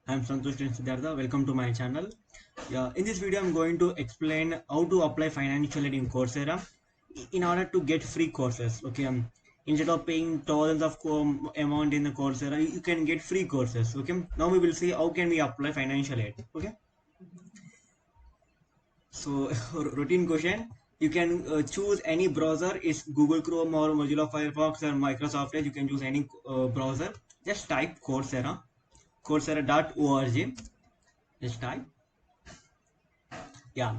I'm Santosh and Siddhartha. Welcome to my channel. Yeah, in this video, I'm going to explain how to apply financial aid in Coursera in order to get free courses. Okay, instead of paying thousands of amount in the Coursera, you can get free courses. Okay, now we will see how can we apply financial aid. Okay, so routine question. You can choose any browser. Is Google Chrome or Mozilla Firefox or Microsoft Edge. You can choose any browser. Just type Coursera, Coursera.org. Just type. Yeah,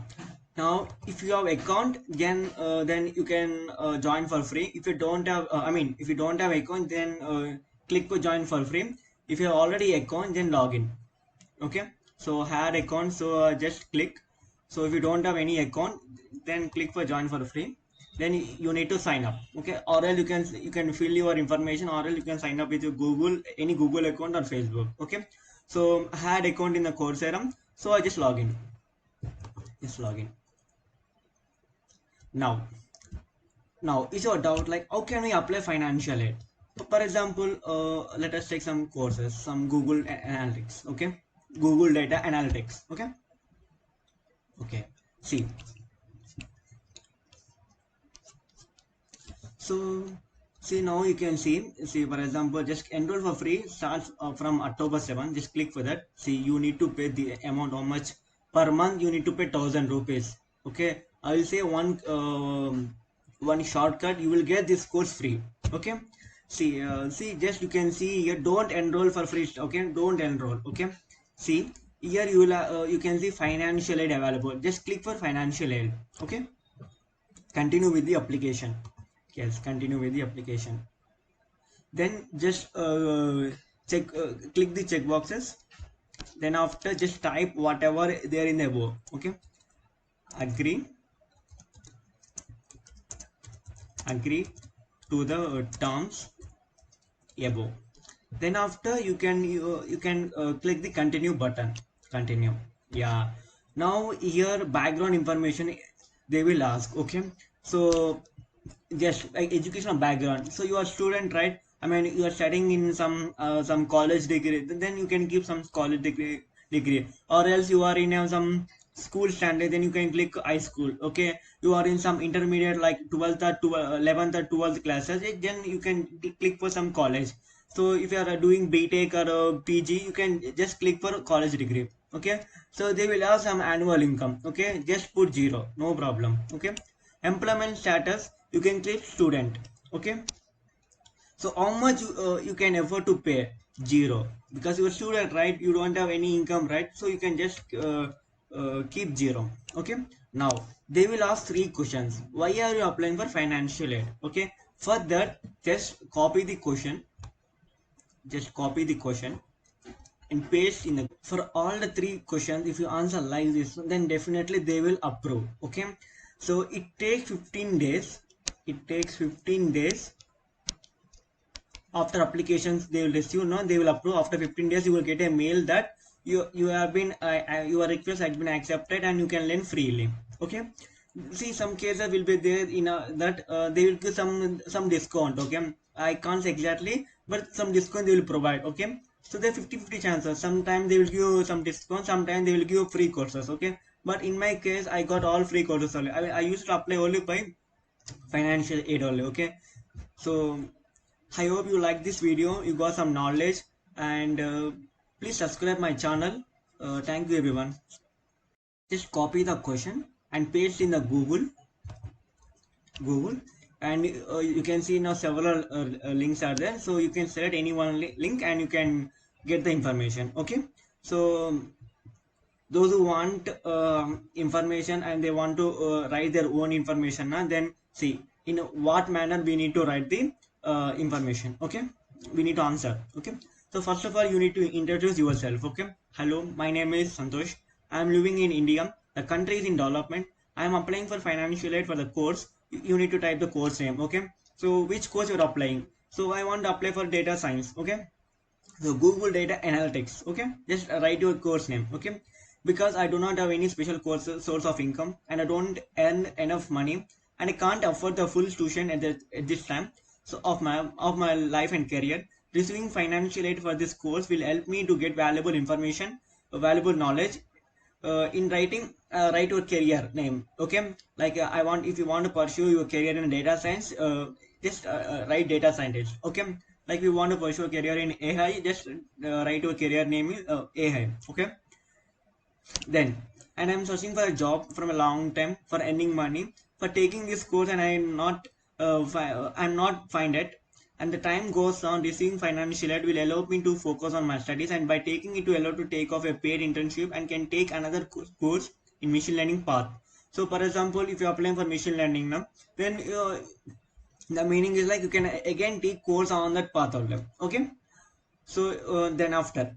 now if you have account, then you can join for free. If you don't have if you don't have account, then click for join for free. If you have already account, then login. Okay, so add account, so just click. So if you don't have any account, then click for join for free. Then you need to sign up. Okay, or else you can fill your information, or else you can sign up with your any Google account or Facebook. Okay, so add account in the Coursera. So I just login now. Now, is your doubt like how can we apply financial aid? For example, let us take some courses, some Google Analytics, okay? Google Data Analytics, okay? Okay. See, so now you can see for example, just enroll for free starts from October 7. Just click for that. See, you need to pay the amount how much per month. You need to pay 1,000 rupees. Okay, I will say one shortcut. You will get this course free. Okay, see, just you can see here. Don't enroll for free. Okay, don't enroll. Okay, see here you can see financial aid available. Just click for financial aid. Okay, continue with the application. Yes, continue with the application. Then just click the check boxes. Then after, just type whatever there in the above. Okay, agree agree to the terms above. Then after, you can click the continue button. Continue. Yeah, now here background information they will ask. Okay, so just like educational background. So you are student, right? I mean, you are studying in some college degree. Then you can give some college degree, or else you are in some school standard. Then you can click high school. Okay, you are in some intermediate like 12th or 11th or 12th classes. Then you can click for some college. So if you are doing BTech or PG, you can just click for college degree. Okay, so they will have some annual income. Okay, just put 0, no problem. Okay, employment status, you can click student. Okay, so how much you can afford to pay? 0, because you're a student, right? You don't have any income, right? So you can just keep 0. Okay, now they will ask 3 questions. Why are you applying for financial aid? Okay, for that, just copy the question and paste in the. For all the 3 questions, if you answer like this, then definitely they will approve. Okay, so it takes 15 days. After applications they will receive, no, they will approve. After 15 days you will get a mail that you have been your request has been accepted and you can learn freely. Okay, see, some cases will be there in that they will give some discount. Okay, I can't say exactly, but some discount they will provide. Okay, so there are 50-50 chances. Sometimes they will give some discount, sometimes they will give free courses. Okay, but in my case I got all free courses only. I used to apply only by financial aid only. Okay, so I hope you like this video, you got some knowledge, and please subscribe my channel. Thank you everyone. Just copy the question and paste in the Google, and you can see now several links are there. So you can select any one link and you can get the information. Okay, so those who want information and they want to write their own information, then see in what manner we need to write the information. Okay, we need to answer. Okay, so first of all you need to introduce yourself. Okay, hello, my name is Santosh. I am living in India. The country is in development. I am applying for financial aid for the course. You need to type the course name. Okay, so which course you are applying? So I want to apply for data science. Okay, so Google Data Analytics. Okay, just write your course name. Okay, because I do not have any special course source of income and I don't earn enough money and I can't afford the full tuition at this time, so of my life and career. Receiving financial aid for this course will help me to get valuable information, valuable knowledge in writing. Write your career name. Okay, like I want, if you want to pursue your career in data science, just write data scientist. Okay, like if you want to pursue a career in AI, just write your career name is AI. Okay, then, and I'm searching for a job from a long time for earning money for taking this course, and I'm not find it. And the time goes on, receiving financial aid will allow me to focus on my studies, and by taking it to allow to take off a paid internship and can take another course in machine learning path. So for example, if you're applying for machine learning now, then the meaning is like you can again take course on that path of them. Okay, so then after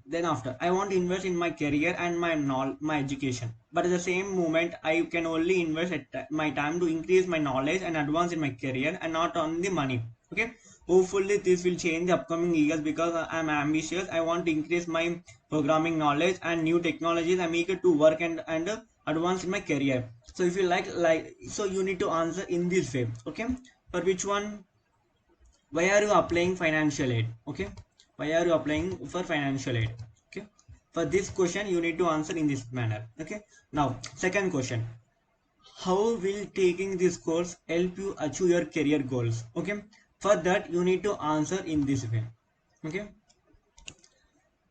I want to invest in my career and my education, but at the same moment I can only invest my time to increase my knowledge and advance in my career and not on the money. Okay, hopefully this will change the upcoming years because I'm ambitious. I want to increase my programming knowledge and new technologies. I'm eager to work and advance in my career. So if you like, so you need to answer in this way. Okay, for which one? Why are you applying financial aid? Okay, why are you applying for financial aid? Okay, for this question you need to answer in this manner. Okay, now second question: how will taking this course help you achieve your career goals? Okay, for that you need to answer in this way. Okay,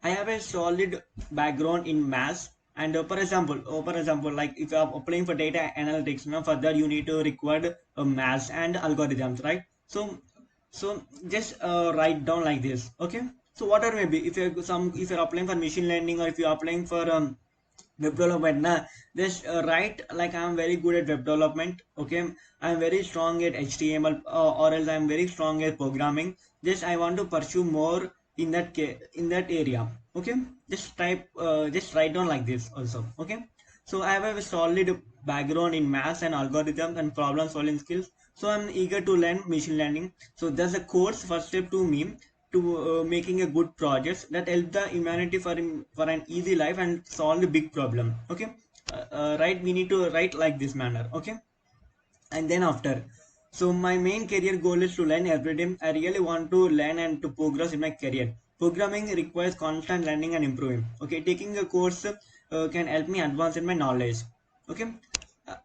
I have a solid background in maths, and for example, like if you are applying for data analytics, for that you need to require maths and algorithms, right? So just write down like this. Okay. So whatever may be, if you're applying for machine learning or if you're applying for web development, just write like I'm very good at web development. Okay, I'm very strong at HTML, or else I'm very strong at programming. Just I want to pursue more in that area. Okay, just write down like this also. Okay, so I have a solid background in maths and algorithms and problem solving skills, so I'm eager to learn machine learning. So that's a course first step to me to making a good projects that help the humanity for an easy life and solve the big problem. Okay, right, we need to write like this manner. Okay, and then after, so my main career goal is to learn every day. I really want to learn and to progress in my career. Programming requires constant learning and improving. Okay, taking a course can help me advance in my knowledge. Okay,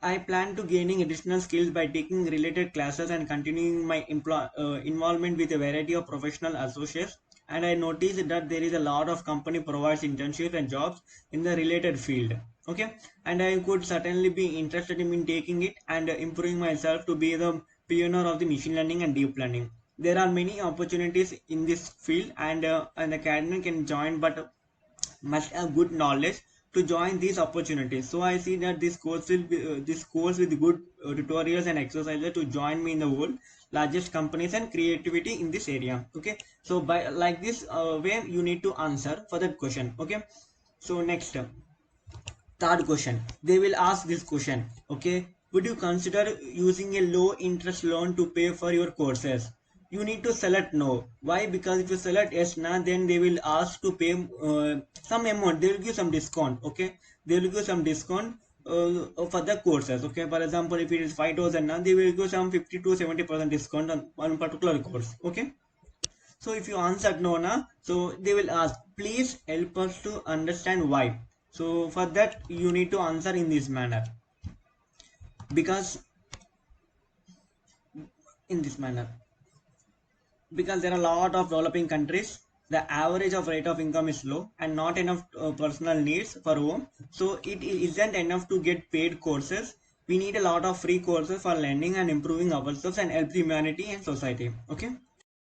I plan to gaining additional skills by taking related classes and continuing my involvement with a variety of professional associates. And I noticed that there is a lot of company provides internships and jobs in the related field. Okay, and I could certainly be interested in taking it and improving myself to be the pioneer of the machine learning and deep learning. There are many opportunities in this field, and an academic can join, but must have good knowledge to join these opportunities. So I see that this course with good tutorials and exercises to join me in the world largest companies and creativity in this area. Okay, so by like this way you need to answer for that question. Okay, so next, third question, they will ask this question. Okay, would you consider using a low interest loan to pay for your courses? You need to select no. Why? Because if you select yes now, then they will ask to pay some amount. They will give some discount. Okay, they will give some discount for the courses. Okay, for example, if it is 5,000 now, they will give some 50 to 70% discount on one particular course. Okay, so if you answered no na, so they will ask, please help us to understand why. So for that you need to answer in this manner, because in this manner because there are a lot of developing countries, the average of rate of income is low and not enough personal needs for home, so it isn't enough to get paid courses. We need a lot of free courses for learning and improving ourselves and help the humanity and society. Okay,